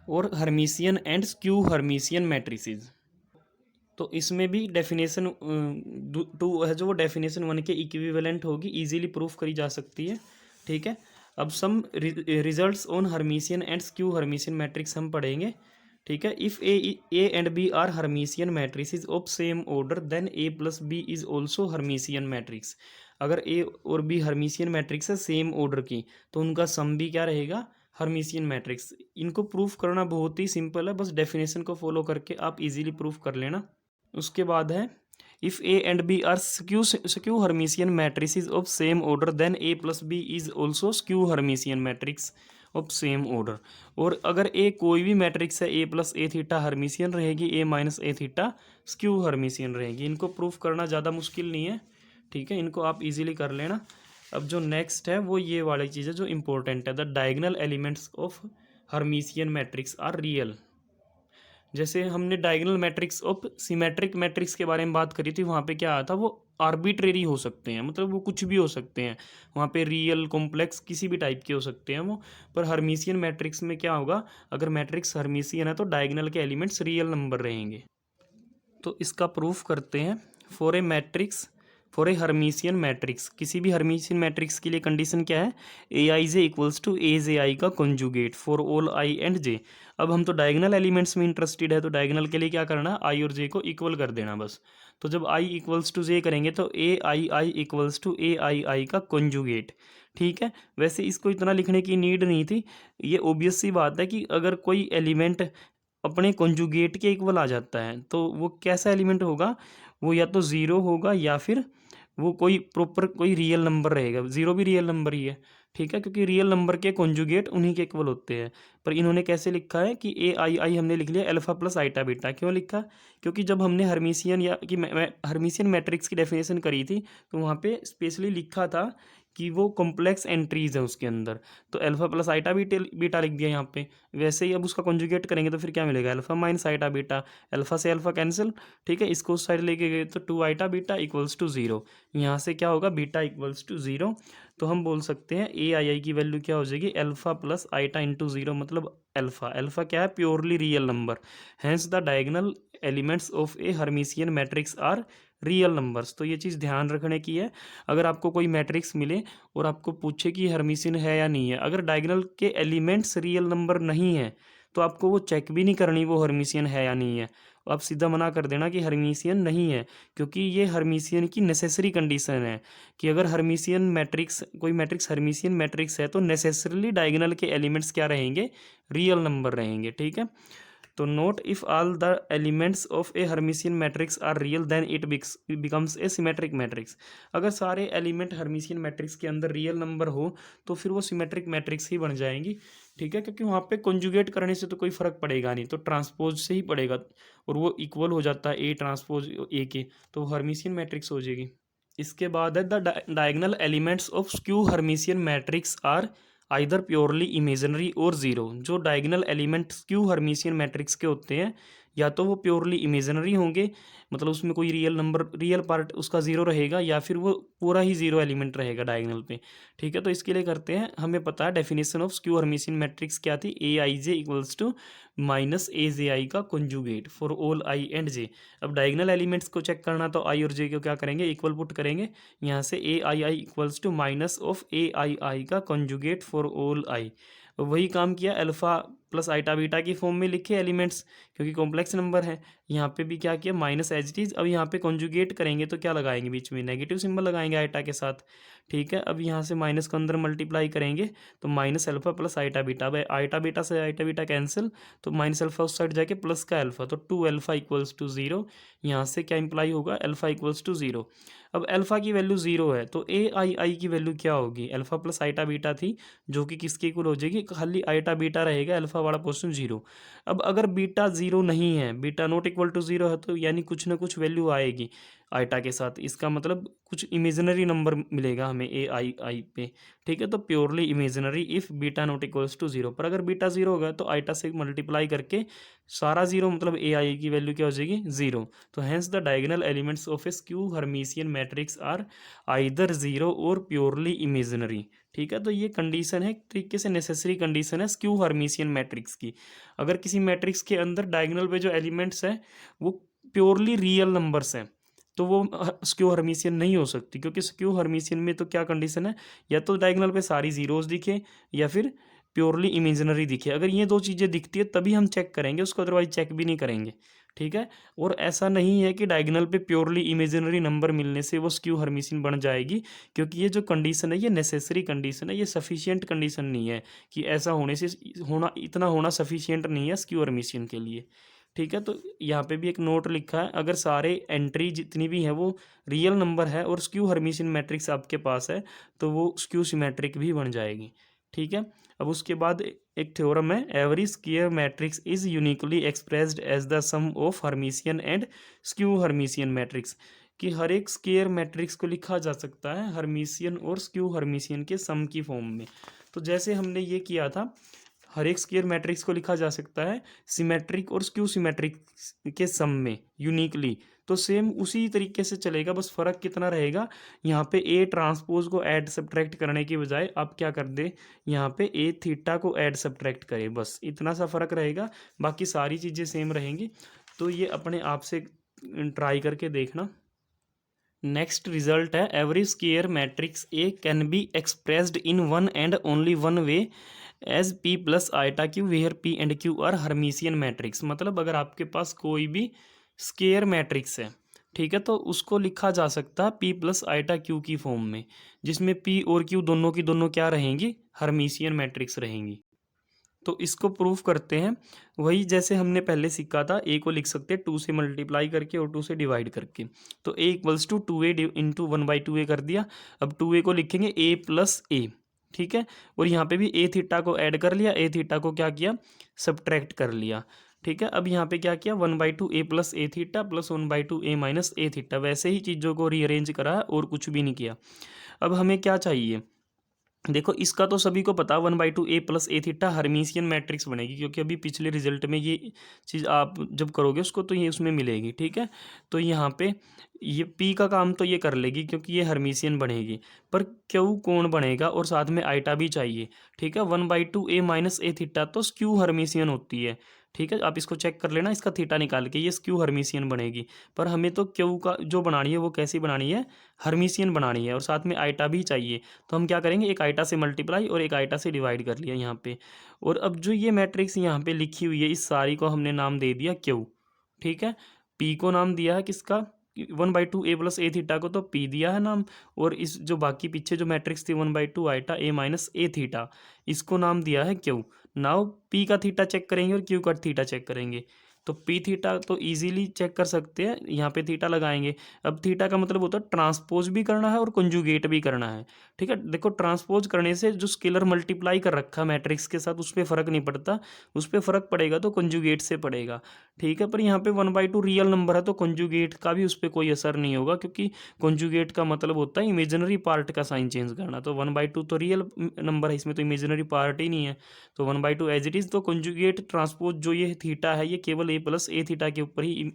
और Hermitian and skew Hermitian matrices. तो इसमें भी डेफिनेशन 2 है जो वो डेफिनेशन 1 के इक्विवेलेंट होगी, इजीली प्रूफ करी जा सकती है। ठीक है, अब some results on Hermitian and skew Hermitian matrix हम पढ़ेंगे। ठीक है, if A and B are Hermitian matrices of same order then A plus B is also Hermitian matrix. अगर ए और बी हर्मिशियन मैट्रिक्स है सेम ऑर्डर की, तो उनका सम भी क्या रहेगा, हर्मिशियन मैट्रिक्स। इनको प्रूफ करना बहुत ही सिंपल है, बस डेफिनेशन को फॉलो करके आप इजीली प्रूफ कर लेना। उसके बाद है if A and B are skew Hermitian matrices of same order then A plus B is also skew Hermitian matrix of same order. और अगर ए कोई भी मैट्रिक्स है, A plus A theta Hermitian रहेगी, A minus A theta skew Hermitian रहेगी। इनको proof करना ज़्यादा मुश्किल नहीं है। ठीक है, इनको आप इजीली कर लेना। अब जो नेक्स्ट है वो ये वाली चीज़ है जो इंपॉर्टेंट है, the diagonal elements of Hermitian matrix are real. जैसे हमने diagonal matrix of symmetric matrix के बारे में बात करी थी, वहाँ पे क्या आया था, वो आर्बिट्रेरी हो सकते हैं, मतलब वो कुछ भी हो सकते हैं, वहाँ पे रियल कॉम्प्लेक्स किसी भी टाइप के हो सकते हैं वो। पर हर्मिशियन मैट्रिक्स में क्या होगा, अगर मैट्रिक्स हर्मिशियन है तो डायगोनल के एलिमेंट्स रियल नंबर रहेंगे। तो इसका प्रूफ करते हैं। फॉर ए हर्मिशियन मैट्रिक्स, किसी भी हर्मिशियन मैट्रिक्स के लिए कंडीशन क्या है, A I J equals to A J I का conjugate for all I and J. अब हम तो डायगोनल एलिमेंट्स में इंटरेस्टेड है, तो डायगोनल के लिए क्या करना है, आई और जे को इक्वल कर देना बस। तो जब आई इक्वल्स टू जे करेंगे तो A i equals to A आई का कॉन्जुगेट। ठीक है, वैसे इसको इतना लिखने की नीड नहीं थी, ये ऑब्वियस सी बात है कि अगर कोई एलिमेंट अपने कॉन्जुगेट के इक्वल आ जाता है तो वो कैसा एलिमेंट होगा, वो या तो ज़ीरो होगा या फिर वो कोई प्रॉपर कोई रियल नंबर रहेगा। ज़ीरो भी रियल नंबर ही है। ठीक है, क्योंकि रियल नंबर के कॉन्जुगेट उन्हीं के इक्वल होते हैं। पर इन्होंने कैसे लिखा है कि ए आई हमने लिख लिया अल्फ़ा प्लस आइटा बीटा। क्यों लिखा, क्योंकि जब हमने हर्मिशियन या कि हर्मिशियन मैट्रिक्स की डेफिनेशन करी थी, तो वहाँ पे स्पेशली लिखा था कि वो कॉम्प्लेक्स एंट्रीज है उसके अंदर। तो अल्फ़ा प्लस आइटा बीटा लिख दिया यहाँ पे। वैसे ही अब उसका कॉन्जुगेट करेंगे तो फिर क्या मिलेगा, alpha minus iota beta. Alpha से अल्फ़ा कैंसिल। ठीक है, इसको उस साइड लेके गए तो 2 आइटा बीटा इक्वल्स टू 0। यहाँ से क्या होगा, बीटा इक्वल्स टू 0। तो हम बोल सकते हैं ए आई की वैल्यू क्या हो जाएगी, अल्फ़ा प्लस आइटा इंटू 0, मतलब अल्फ़ा। अल्फ़ा क्या है, purely real number. Hence the diagonal elements of a Hermitian matrix are real numbers. तो ये चीज़ ध्यान रखने की है। अगर आपको कोई मैट्रिक्स मिले और आपको पूछे कि हर्मिशियन है या नहीं है, अगर डायगोनल के एलिमेंट्स रियल नंबर नहीं है तो आपको वो चेक भी नहीं करनी वो हर्मिशियन है या नहीं है। आप सीधा मना कर देना कि हर्मिशियन नहीं है, क्योंकि ये हर्मिशियन की नेसेसरी कंडीशन है कि अगर हर्मिशियन मैट्रिक्स कोई मैट्रिक्स हर्मिशियन मैट्रिक्स है तो नेसेसरीली डायगोनल के एलिमेंट्स क्या रहेंगे, रियल नंबर रहेंगे। ठीक है, तो note if all the elements of a Hermitian matrix are real then it becomes a symmetric matrix. अगर सारे एलिमेंट हर्मिशियन मैट्रिक्स के अंदर रियल नंबर हो तो फिर वो सिमेट्रिक मैट्रिक्स ही बन जाएंगी। ठीक है, क्योंकि वहाँ पे कॉन्जुगेट करने से तो कोई फर्क पड़ेगा नहीं, तो ट्रांसपोज से ही पड़ेगा और वो इक्वल हो जाता है ए ट्रांसपोज ए के, तो वो हर्मिशियन मैट्रिक्स हो जाएगी। इसके बाद है the diagonal elements of skew Hermitian matrix are either purely imaginary और ज़ीरो। जो diagonal element skew Hermitian matrix के होते हैं या तो वो प्योरली इमेजिनरी होंगे, मतलब उसमें कोई रियल नंबर रियल पार्ट उसका ज़ीरो रहेगा, या फिर वो पूरा ही ज़ीरो एलिमेंट रहेगा डायगोनल पे। ठीक है, तो इसके लिए करते हैं, हमें पता है definition of skew Hermitian matrix क्या थी, A I J equals to minus A J I का conjugate for all I and J. अब डायगोनल एलिमेंट्स को चेक करना तो आई और जे को क्या करेंगे, इक्वल पुट करेंगे। यहाँ से A i equals to minus of ए आई का कॉन्जुगेट फॉर ऑल आई। वही काम किया, अल्फ़ा प्लस आइटा बीटा की फॉर्म में लिखे एलिमेंट्स, क्योंकि कॉम्प्लेक्स नंबर है। यहाँ पे भी क्या किया, माइनस एज इट इज़। अब यहाँ पे कॉन्जुगेट करेंगे तो क्या लगाएंगे, बीच में नेगेटिव सिंबल लगाएंगे आइटा के साथ। ठीक है, अब यहाँ से माइनस को अंदर मल्टीप्लाई करेंगे तो minus alpha plus iota beta. अब आइटा बीटा से आइटा बीटा कैंसिल, तो माइनस अल्फ़ा उस साइड जाके प्लस का अल्फ़ा, तो 2 अल्फ़ा इक्वल्स टू 0। यहाँ से क्या इंप्लाई होगा, अल्फ़ा इक्वल्स टू 0। अब अल्फ़ा की वैल्यू 0 है तो ए आई की वैल्यू क्या होगी, अल्फ़ा प्लस आइटा बीटा थी जो कि किसके इक्वल हो जाएगी, खाली आइटा बीटा रहेगा, अल्फ़ा वाला पोर्शन 0। अब अगर बीटा 0 नहीं है, बीटा नॉट इक्वल टू 0 है, तो यानी कुछ ना कुछ वैल्यू आएगी आइटा के साथ, इसका मतलब कुछ इमेजिनरी नंबर मिलेगा हमें ए आई पे। ठीक है, तो purely imaginary if beta not equals to 0। पर अगर बीटा 0 होगा तो आइटा से मल्टीप्लाई करके सारा 0, मतलब ए आई की वैल्यू क्या हो जाएगी, 0। तो hence the diagonal elements of a skew Hermitian matrix are either 0 और प्योरली इमेजिनरी। ठीक है, तो ये कंडीशन है, एक तरीके से नेसेसरी कंडीशन है स्क्यू हर्मिशियन मैट्रिक्स की। अगर किसी मैट्रिक्स के अंदर डायगोनल पे जो एलिमेंट्स हैं वो प्योरली रियल नंबर्स हैं तो वो स्क्यू हर्मिशियन नहीं हो सकती, क्योंकि स्क्यू हर्मिशियन में तो क्या कंडीशन है, या तो डायगोनल पे सारी जीरोस दिखे या फिर प्योरली इमेजिनरी दिखे। अगर ये दो चीज़ें दिखती है तभी हम चेक करेंगे उसको, अदरवाइज चेक भी नहीं करेंगे। ठीक है, और ऐसा नहीं है कि डायगोनल पे प्योरली इमेजिनरी नंबर मिलने से वो स्क्यू हर्मिशियन बन जाएगी, क्योंकि ये जो कंडीशन है ये नेसेसरी कंडीशन है, ये सफिशिएंट कंडीशन नहीं है कि ऐसा होने से होना, इतना होना सफिशिएंट नहीं है स्क्यू हर्मिशियन के लिए। ठीक है, तो यहाँ पे भी एक नोट लिखा है, अगर सारे एंट्री जितनी भी है वो रियल नंबर है और स्क्यू हर्मिशियन मैट्रिक्स आपके पास है तो वो स्क्यू सिमेट्रिक भी बन जाएगी। ठीक है, अब उसके बाद एक थ्योरम है, every square matrix is uniquely expressed as the sum of Hermitian and skew Hermitian matrix, कि हर एक स्क्वायर मैट्रिक्स को लिखा जा सकता है हर्मिशियन और स्क्यू हर्मिशियन के सम की फॉर्म में। तो जैसे हमने ये किया था, हर एक स्क्वायर मैट्रिक्स को लिखा जा सकता है सिमेट्रिक और स्क्यू सिमेट्रिक के सम में यूनिकली, तो सेम उसी तरीके से चलेगा, बस फ़र्क कितना रहेगा, यहाँ पे ए ट्रांसपोज को ऐड सब्ट्रैक्ट करने की बजाय आप क्या कर दे, यहाँ पे ए थीटा को ऐड सब्ट्रैक्ट करें, बस इतना सा फ़र्क रहेगा, बाकी सारी चीज़ें सेम रहेंगी। तो ये अपने आप से ट्राई करके देखना। नेक्स्ट रिजल्ट है, every square matrix A can be expressed in one and only one way as P plus iota Q where P and Q are Hermitian matrix. मतलब अगर आपके पास कोई भी स्क्वायर मैट्रिक्स है, ठीक है, तो उसको लिखा जा सकता है पी प्लस आइटा क्यू की फॉर्म में, जिसमें पी और क्यू दोनों की दोनों क्या रहेंगी, हर्मिशियन मैट्रिक्स रहेंगी। तो इसको प्रूफ करते हैं, वही जैसे हमने पहले सीखा था, ए को लिख सकते हैं 2 से मल्टीप्लाई करके और 2 से डिवाइड करके। तो ए equals to 2a into 1/2a कर दिया। अब 2a को लिखेंगे a प्लस ए, ठीक है, और यहाँ पे भी ए थीटा को ऐड कर लिया, ए थीटा को क्या किया, सब्ट्रैक्ट कर लिया। ठीक है, अब यहाँ पे क्या किया, 1/2a plus A theta plus 1/2a minus A theta, वैसे ही चीज़ों को रीअरेंज करा और कुछ भी नहीं किया। अब हमें क्या चाहिए, देखो इसका तो सभी को पता, 1/2a plus A theta Hermitian matrix बनेगी, क्योंकि अभी पिछले रिजल्ट में ये चीज़ आप जब करोगे उसको तो ये उसमें मिलेगी। ठीक है, तो यहाँ पे ये p का काम तो ये कर लेगी क्योंकि ये हर्मिशियन बनेगी, पर q कौन बनेगा, और साथ में आइटा भी चाहिए। ठीक है, 1/2a माइनस ए थीटा तो स्क्यू हर्मिशियन होती है। ठीक है, आप इसको चेक कर लेना, इसका थीटा निकाल के, ये स्क्यू हर्मिशियन बनेगी, पर हमें तो क्यू का जो बनानी है वो कैसी बनानी है, हर्मिशियन बनानी है, और साथ में आइटा भी चाहिए। तो हम क्या करेंगे, एक आइटा से मल्टीप्लाई और एक आइटा से डिवाइड कर लिया यहाँ पे, और अब जो ये मैट्रिक्स यहाँ पे लिखी हुई है इस सारी को हमने नाम दे दिया क्यू। ठीक है, पी को नाम दिया है किसका, 1/2a प्लस ए थीटा को तो p दिया है नाम, और इस जो बाकी पीछे जो मैट्रिक्स थी 1/2 iota a minus A theta, इसको नाम दिया है क्यू। नाउ p का थीटा चेक करेंगे और q का थीटा चेक करेंगे, तो p थीटा तो इजीली चेक कर सकते हैं, यहाँ पे थीटा लगाएंगे। अब थीटा का मतलब होता है ट्रांसपोज भी करना है और कंजुगेट भी करना है। ठीक है, देखो ट्रांसपोज करने से जो स्केलर मल्टीप्लाई कर रखा है मैट्रिक्स के साथ उस पर फ़र्क नहीं पड़ता, उस पर फ़र्क पड़ेगा तो कंजुगेट से पड़ेगा। ठीक है, पर यहाँ पे 1/2 रियल नंबर है तो कंजुगेट का भी उस पर कोई असर नहीं होगा, क्योंकि कंजुगेट का मतलब होता है इमेजिनरी पार्ट का साइन चेंज करना, तो 1/2 तो रियल नंबर है, इसमें तो इमेजिनरी पार्ट ही नहीं है, तो 1/2 एज इट इज़। तो कंजुगेट ट्रांसपोज जो ये थीटा है ये केवल ए प्लस ए थीटा के ऊपर ही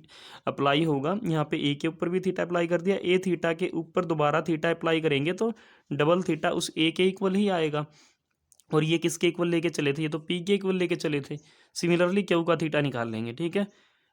अप्लाई होगा। यहाँ पे ए के ऊपर भी थीटा अप्लाई कर दिया, ए थीटा के ऊपर दोबारा थीटा अप्लाई करेंगे तो डबल थीटा उस ए के इक्वल ही आएगा, और ये किसके इक्वल लेके चले थे, ये तो पी के इक्वल लेके चले थे। सिमिलरली क्यू का थीटा निकाल लेंगे। ठीक है,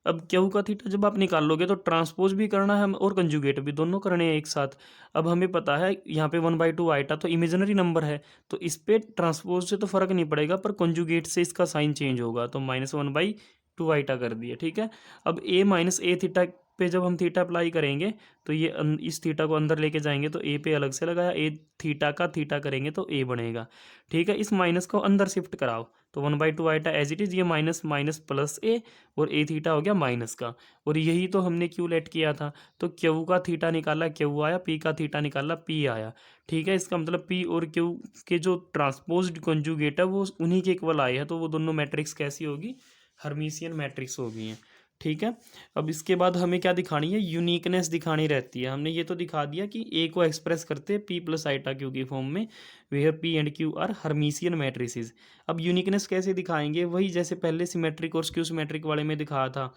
अब क्यू का थीटा जब आप निकाल लोगे तो ट्रांसपोज भी करना है और कंजुगेट भी, दोनों करने हैं एक साथ। अब हमें पता है यहाँ पे 1/2 आइटा तो इमेजिनरी नंबर है, तो इस पे ट्रांसपोज से तो फर्क नहीं पड़ेगा, पर कंजुगेट से इसका साइन चेंज होगा, तो -1/2 आइटा कर दिया। ठीक है, अब a माइनस ए थीटा पे जब हम थीटा अप्लाई करेंगे तो ये इस थीटा को अंदर लेके जाएंगे तो ए पे अलग से लगाया, ए थीटा का थीटा करेंगे तो ए बनेगा। ठीक है, इस माइनस को अंदर शिफ्ट कराओ, तो 1/2 आइटा एज इट इज़, ये माइनस माइनस प्लस ए, और ए थीटा हो गया माइनस का, और यही तो हमने क्यू लेट किया था, तो क्यू का थीटा निकाला क्यू आया, पी का थीटा निकाला पी आया। ठीक है, इसका मतलब पी और क्यू के जो ट्रांसपोज्ड कंजुगेट है वो उन्हीं के इक्वल आए हैं, तो वो दोनों मैट्रिक्स कैसी होगी, हर्मिशियन मैट्रिक्स हो गई हैं। ठीक है, अब इसके बाद हमें क्या दिखानी है, यूनिकनेस दिखानी रहती है। हमने ये तो दिखा दिया कि ए को एक्सप्रेस करते हैं पी प्लस आइटा क्यू की फॉर्म में, where P and Q are Hermitian matrices. अब यूनिकनेस कैसे दिखाएंगे, वही जैसे पहले सिमेट्रिक और स्क्यू सिमेट्रिक वाले में दिखाया था,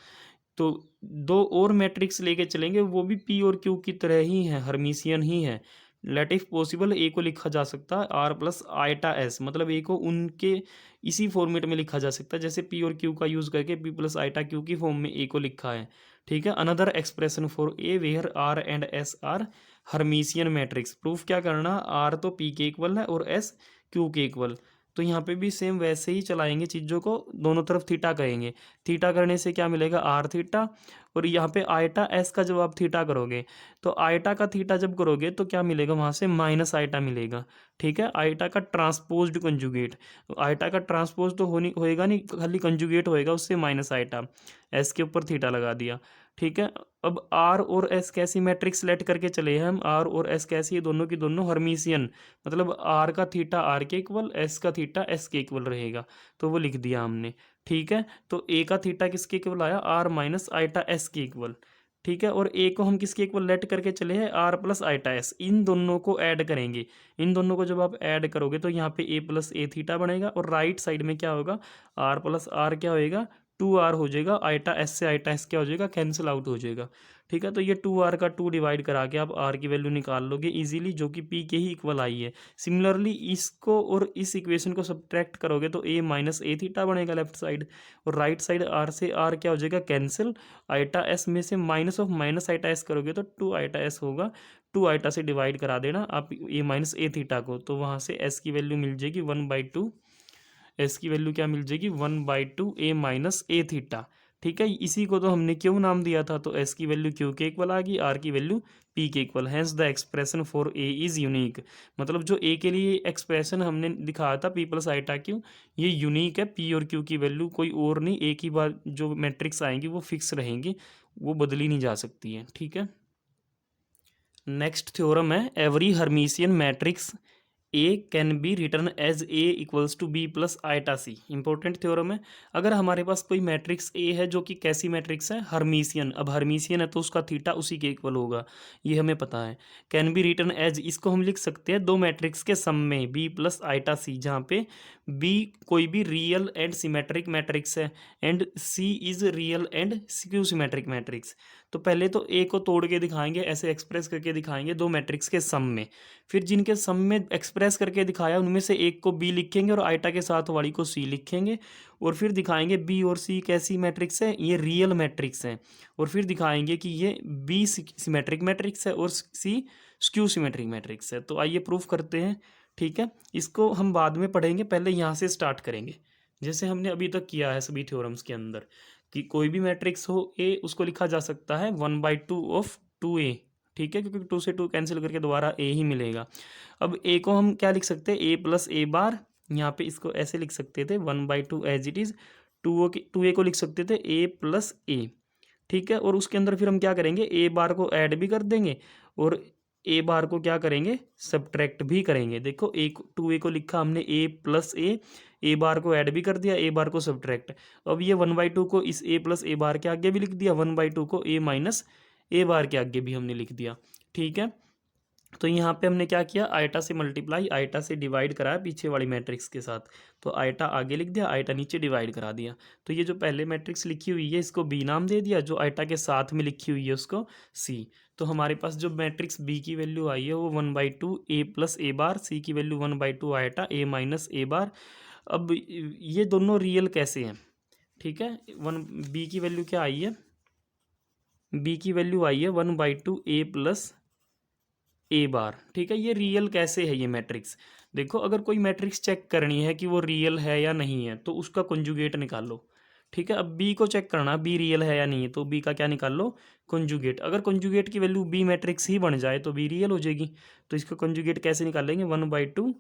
तो दो और मैट्रिक्स लेके चलेंगे, वो भी पी और क्यू की तरह ही है, हर्मिशियन ही है। लेट इफ पॉसिबल ए को लिखा जा सकता है आर प्लस आइटा एस, मतलब ए को उनके इसी फॉर्मेट में लिखा जा सकता है जैसे पी और क्यू का यूज़ करके पी प्लस आइटा क्यू की फॉर्म में ए को लिखा है। ठीक है, another expression for A where R and S are Hermitian matrix. Proof क्या करना, आर तो पी के इक्वल है और एस क्यू के इक्वल। तो यहाँ पे भी सेम वैसे ही चलाएंगे चीज़ों को, दोनों तरफ थीटा करेंगे। थीटा करने से क्या मिलेगा, आर थीटा, और यहाँ पे आइटा एस का जब आप थीटा करोगे तो आइटा का थीटा जब करोगे तो क्या मिलेगा, वहाँ से माइनस आइटा मिलेगा। ठीक है, आइटा का ट्रांसपोज्ड कंजुगेट, आइटा का ट्रांसपोज तो होएगा नहीं, खाली कंजुगेट होएगा उससे माइनस आइटा, एस के ऊपर थीटा लगा दिया। ठीक है, अब आर और एस कैसी मैट्रिक्स लेट करके चले हैं हम, आर और एस कैसी है, दोनों की दोनों हर्मीशियन, मतलब आर का थीटा आर के इक्वल, एस का थीटा एस के इक्वल रहेगा, तो वो लिख दिया हमने। ठीक है, तो ए का थीटा किसके इक्वल आया, आर माइनस आइटा एस के इक्वल। ठीक है, और ए को हम किसके इक्वल लेट करके चले हैं, आर प्लस आइटा एस। इन दोनों को ऐड करेंगे, इन दोनों को जब आप ऐड करोगे तो यहाँ पे ए प्लस ए थीटा बनेगा, और राइट साइड में क्या होगा, आर प्लस आर क्या होएगा, 2r हो जाएगा, आइटा एस से आइटा एस क्या हो जाएगा, कैंसिल आउट हो जाएगा। ठीक है, तो ये 2r का 2 डिवाइड करा के आप r की वैल्यू निकाल लोगे इजीली, जो कि p के ही इक्वल आई है। सिमिलरली इसको और इस इक्वेशन को सब्ट्रैक्ट करोगे तो a माइनस ए थीटा बनेगा लेफ्ट साइड, और राइट साइड r से r क्या हो जाएगा, कैंसिल, आइटा s में से minus of minus iota s करोगे तो 2 आइटा s होगा, 2 आइटा से डिवाइड करा देना आप a माइनस ए थीटा को, तो वहाँ से s की वैल्यू मिल जाएगी 1/2, एस की वैल्यू क्या मिल जाएगी, 1/2 ए माइनस ए थीटा। ठीक है, इसी को तो हमने क्यू नाम दिया था, तो एस की वैल्यू क्यू के इक्वल आ गई, आर की वैल्यू पी के equal, hence the expression for A is unique. मतलब जो ए के लिए एक्सप्रेशन हमने दिखाया था पी प्लस आइटा क्यू, ये यूनिक है, पी और क्यू की वैल्यू कोई और नहीं, एक ही बार जो मैट्रिक्स आएंगी वो फिक्स रहेंगी, वो बदली नहीं जा सकती है। ठीक है, नेक्स्ट थ्योरम है, every Hermitian matrix A can be written as A equals to B plus iota C. Important theorem है। अगर हमारे पास कोई मैट्रिक्स ए है जो कि कैसी मैट्रिक्स है, हर्मीशियन, अब हर्मीशियन है तो उसका थीटा उसी के इक्वल होगा, ये हमें पता है। कैन बी रिटर्न एज, इसको हम लिख सकते हैं दो मैट्रिक्स के सम में बी प्लस आइटा सी, जहाँ पे बी कोई भी रियल एंड सिमेट्रिक मैट्रिक्स है and C is real and skew symmetric matrix. तो पहले तो ए को तोड़ के दिखाएंगे, ऐसे एक्सप्रेस करके दिखाएंगे दो मैट्रिक्स के सम में, फिर जिनके सम में एक्सप्रेस करके दिखाया उनमें से एक को बी लिखेंगे और आइटा के साथ वाली को सी लिखेंगे, और फिर दिखाएंगे बी और सी कैसी मैट्रिक्स है, ये रियल मैट्रिक्स हैं, और फिर दिखाएंगे कि ये बी सिमेट्रिक मैट्रिक्स है और सी स्क्यू सिमेट्रिक मैट्रिक्स है। तो आइए प्रूफ करते हैं। ठीक है, इसको हम बाद में पढ़ेंगे, पहले यहाँ से स्टार्ट करेंगे, जैसे हमने अभी तक किया है सभी थ्योरम्स के अंदर, कि कोई भी मैट्रिक्स हो ए, उसको लिखा जा सकता है 1/2 ऑफ 2a। ठीक है, क्योंकि 2 से 2 कैंसिल करके दोबारा ए ही मिलेगा। अब ए को हम क्या लिख सकते हैं, ए प्लस ए बार, यहाँ पे इसको ऐसे लिख सकते थे 1/2 एज इट इज़, 2a को लिख सकते थे ए प्लस ए। ठीक है, और उसके अंदर फिर हम क्या करेंगे, ए बार को ऐड भी कर देंगे और ए बार को क्या करेंगे, सब्ट्रैक्ट भी करेंगे। देखो 2a को लिखा हमने ए प्लस ए बार को ऐड भी कर दिया, ए बार को सब्ट्रैक्ट। अब ये 1/2 को इस ए प्लस ए बार के आगे भी लिख दिया, 1/2 को ए माइनस ए बार के आगे भी हमने लिख दिया। ठीक है, तो यहाँ पे हमने क्या किया, आइटा से मल्टीप्लाई, आइटा से डिवाइड कराया पीछे वाली मैट्रिक्स के साथ, तो आइटा आगे लिख दिया, आइटा नीचे डिवाइड करा दिया। तो ये जो पहले मैट्रिक्स लिखी हुई है इसको बी नाम दे दिया, जो आइटा के साथ में लिखी हुई है उसको सी। तो हमारे पास जो मैट्रिक्स बी की वैल्यू आई है वो 1/2 ए प्लस ए बार, सी की value 1/2 iota A minus A बार। अब ये दोनों रियल कैसे हैं, ठीक है, बी की वैल्यू क्या आई है, बी की वैल्यू आई है 1/2 ए प्लस ए बार। ठीक है, ये रियल कैसे है ये मैट्रिक्स, देखो अगर कोई मैट्रिक्स चेक करनी है कि वो रियल है या नहीं है तो उसका कंजुगेट निकालो। ठीक है, अब बी को चेक करना बी रियल है या नहीं है, तो बी का क्या निकाल लो, कंजुगेट। अगर कंजुगेट की वैल्यू बी मैट्रिक्स ही बन जाए तो बी रियल हो जाएगी। तो इसका कंजुगेट कैसे निकालेंगे, 1/2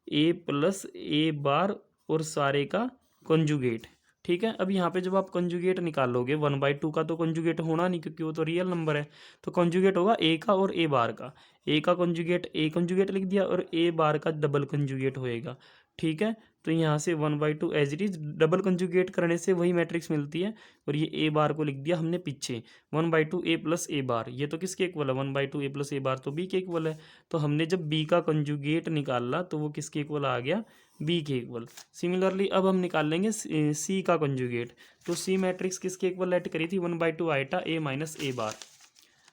ए प्लस ए बार और सारे का कंजुगेट। ठीक है, अब यहाँ पे जब आप कंजुगेट निकालोगे 1/2 का तो कंजुगेट होना नहीं क्योंकि वो तो रियल नंबर है, तो कंजुगेट होगा ए का और ए बार का। ए का कंजुगेट ए कंजुगेट लिख दिया और ए बार का डबल कंजुगेट होएगा। ठीक है, तो यहाँ से 1/2 as it is, double conjugate करने से वही मैट्रिक्स मिलती है, और ये ए बार को लिख दिया हमने पीछे 1/2 ए प्लस ए बार, ये तो किसके इक्वल है, 1/2 ए प्लस ए बार तो बी के इक्वल है। तो हमने जब बी का कंजुगेट निकाला तो वो किसके इक्वल आ गया, बी के इक्वल। सिमिलरली अब हम निकाल लेंगे सी का कंजुगेट, तो सी मैट्रिक्स किसके इक्वल लेट करी थी, 1/2 iota A minus A bar,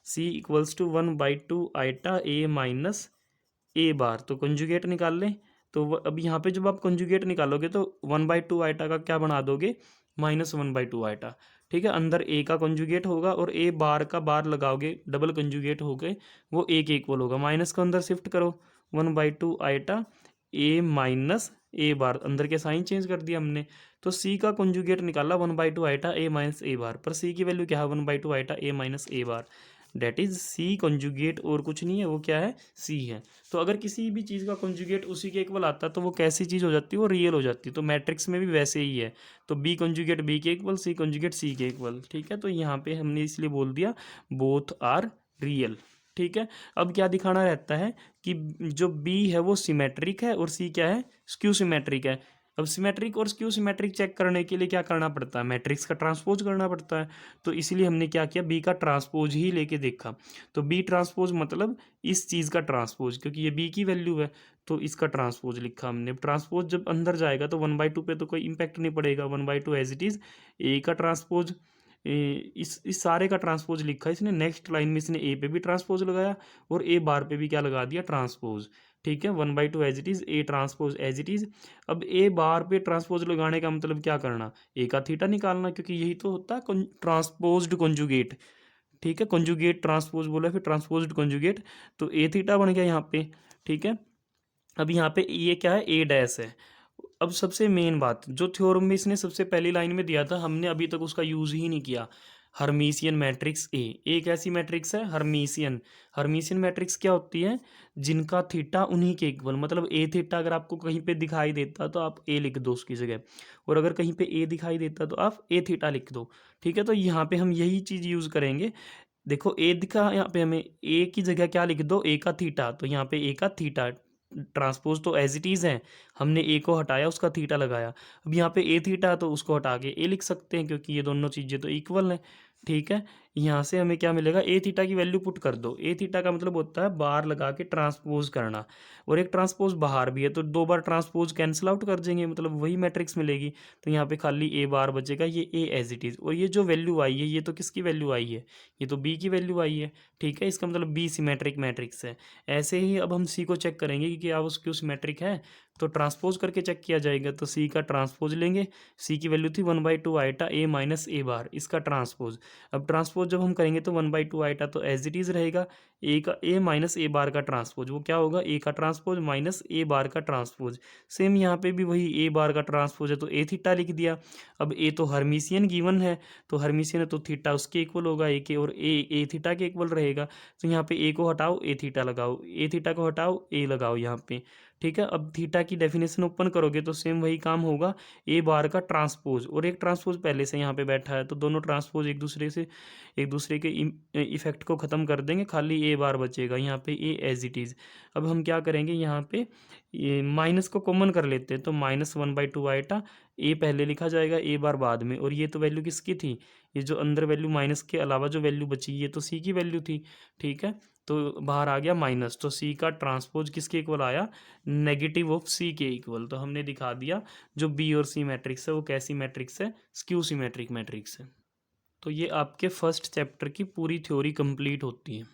C equals to 1/2 iota A minus A bar, तो कंजुगेट निकाल लें। तो अब यहाँ पे जब आप कंजुगेट निकालोगे तो 1/2 आइटा का क्या बना दोगे, -1/2 आइटा। ठीक है, अंदर ए का कंजुगेट होगा और ए बार का बार लगाओगे, डबल कंजुगेट हो गए, वो ए के इक्वल होगा। माइनस को अंदर शिफ्ट करो, 1/2 आइटा ए माइनस ए बार, अंदर के साइन चेंज कर दिया हमने। तो सी का कंजुगेट निकाला 1/2 आइटा ए माइनस ए बार, पर सी की वैल्यू क्या है, 1/2 iota A minus A bar, that is C conjugate, और कुछ नहीं है, वो क्या है, सी है। तो अगर किसी भी चीज़ का कंजुगेट उसी के इक्वल आता है तो वो कैसी चीज़ हो जाती है, वो रियल हो जाती है। तो मैट्रिक्स में भी वैसे ही है, तो बी कंजुगेट बी के इक्वल, सी कंजुगेट सी के इक्वल। ठीक है, तो यहाँ पे हमने इसलिए बोल दिया बोथ आर रियल। ठीक है, अब क्या दिखाना रहता है कि जो बी है वो सिमेट्रिक है और सी क्या है, स्क्यू सिमेट्रिक है। अब सिमेट्रिक और स्क्यू सिमेट्रिक चेक करने के लिए क्या करना पड़ता है, मैट्रिक्स का ट्रांसपोज करना पड़ता है। तो इसीलिए हमने क्या किया, बी का ट्रांसपोज ही लेके देखा। तो बी ट्रांसपोज मतलब इस चीज़ का ट्रांसपोज, क्योंकि ये बी की वैल्यू है तो इसका ट्रांसपोज लिखा हमने। ट्रांसपोज जब अंदर जाएगा तो 1/2 पे तो कोई इम्पैक्ट नहीं पड़ेगा, 1/2 एज इट इज़। ए का ट्रांसपोज, इस सारे का ट्रांसपोज लिखा है इसने। नेक्स्ट लाइन में इसने ए पे भी ट्रांसपोज लगाया और ए बार पे भी क्या लगा दिया, ट्रांसपोज। ठीक है, 1/2 as it is, A transpose as it is. अब ए बार पे ट्रांसपोज लगाने का मतलब क्या करना, ए का थीटा निकालना, क्योंकि यही तो होता है ट्रांसपोज्ड कंजुगेट। ठीक है, कंजुगेट ट्रांसपोज बोला, फिर ट्रांसपोज्ड कंजुगेट, तो ए थीटा बन गया यहाँ पे। ठीक है, अब यहाँ पे ये क्या है, ए डैश है। अब सबसे मेन बात, जो थ्योरम में इसने सबसे पहली लाइन में दिया था, हमने अभी तक उसका यूज़ ही नहीं किया। हर्मीशियन मैट्रिक्स ए, एक ऐसी मैट्रिक्स है हर्मीशियन। हर्मीशियन मैट्रिक्स क्या होती है, जिनका थीटा उन्हीं के इक्वल, मतलब ए थीटा अगर आपको कहीं पे दिखाई देता तो आप ए लिख दो उसकी जगह, और अगर कहीं पे ए दिखाई देता तो आप ए थीटा लिख दो। ठीक है, तो यहाँ पे हम यही चीज़ यूज़ करेंगे। देखो ए दिखा, यहाँ पे हमें ए की जगह क्या लिख दो, ए का थीटा, तो यहाँ पे ए का थीटा ट्रांसपोज तो एज इट इज़ है, हमने ए को हटाया, उसका थीटा लगाया। अब यहाँ पे ए थीटा तो उसको हटा के ए लिख सकते हैं, क्योंकि ये दोनों चीज़ें तो इक्वल हैं। ठीक है, यहाँ से हमें क्या मिलेगा, ए थीटा की वैल्यू पुट कर दो। ए थीटा का मतलब होता है बार लगा के ट्रांसपोज करना, और एक ट्रांसपोज बाहर भी है, तो दो बार ट्रांसपोज कैंसिल आउट कर देंगे, मतलब वही मैट्रिक्स मिलेगी। तो यहाँ पे खाली ए बार बचेगा, ये ए एज इट इज़, और ये जो वैल्यू आई है ये तो किसकी वैल्यू आई है, ये तो बी की वैल्यू आई है। ठीक है, इसका मतलब बी सिमेट्रिक मैट्रिक्स है। ऐसे ही अब हम सी को चेक करेंगे कि क्या वो क्यों सिमेट्रिक है, तो ट्रांसपोज करके चेक किया जाएगा। तो सी का ट्रांसपोज लेंगे, सी की वैल्यू थी 1/2 आइटा ए माइनस ए बार, इसका ट्रांसपोज। अब ट्रांसपोज जब हम करेंगे तो 1/2 आइटा तो एज इट इज़ रहेगा, ए का ए माइनस ए बार का ट्रांसपोज, वो क्या होगा, ए का ट्रांसपोज माइनस ए बार का ट्रांसपोज। सेम यहाँ पे भी वही ए बार का ट्रांसपोज है तो ए थीटा लिख दिया। अब ए तो हर्मीशियन गिवन है, तो हर्मीशियन है तो थीटा उसके इक्वल होगा ए के, और ए थीटा के इक्वल रहेगा। तो यहाँ पे ए को हटाओ, ए थीटा लगाओ, ए थीटा को हटाओ, ए लगाओ यहाँ पे। ठीक है, अब थीटा की डेफिनेशन ओपन करोगे तो सेम वही काम होगा, ए बार का ट्रांसपोज, और एक ट्रांसपोज पहले से यहाँ पे बैठा है, तो दोनों ट्रांसपोज एक दूसरे के इफेक्ट को ख़त्म कर देंगे, खाली ए बार बचेगा यहाँ पे, ए एज इट इज़। अब हम क्या करेंगे, यहाँ पे ये माइनस को कॉमन कर लेते हैं, तो -1/2 आइटा ए पहले लिखा जाएगा, ए बार बाद में, और ये तो वैल्यू किसकी थी, ये जो अंदर वैल्यू माइनस के अलावा जो वैल्यू बची ये तो सी की वैल्यू थी। ठीक है, तो बाहर आ गया माइनस, तो सी का ट्रांसपोज किसके इक्वल आया, नेगेटिव ऑफ सी के इक्वल। तो हमने दिखा दिया जो बी और सी मैट्रिक्स है वो कैसी मैट्रिक्स है, स्क्यू सिमेट्रिक मैट्रिक्स है। तो ये आपके फर्स्ट चैप्टर की पूरी थ्योरी कंप्लीट होती है।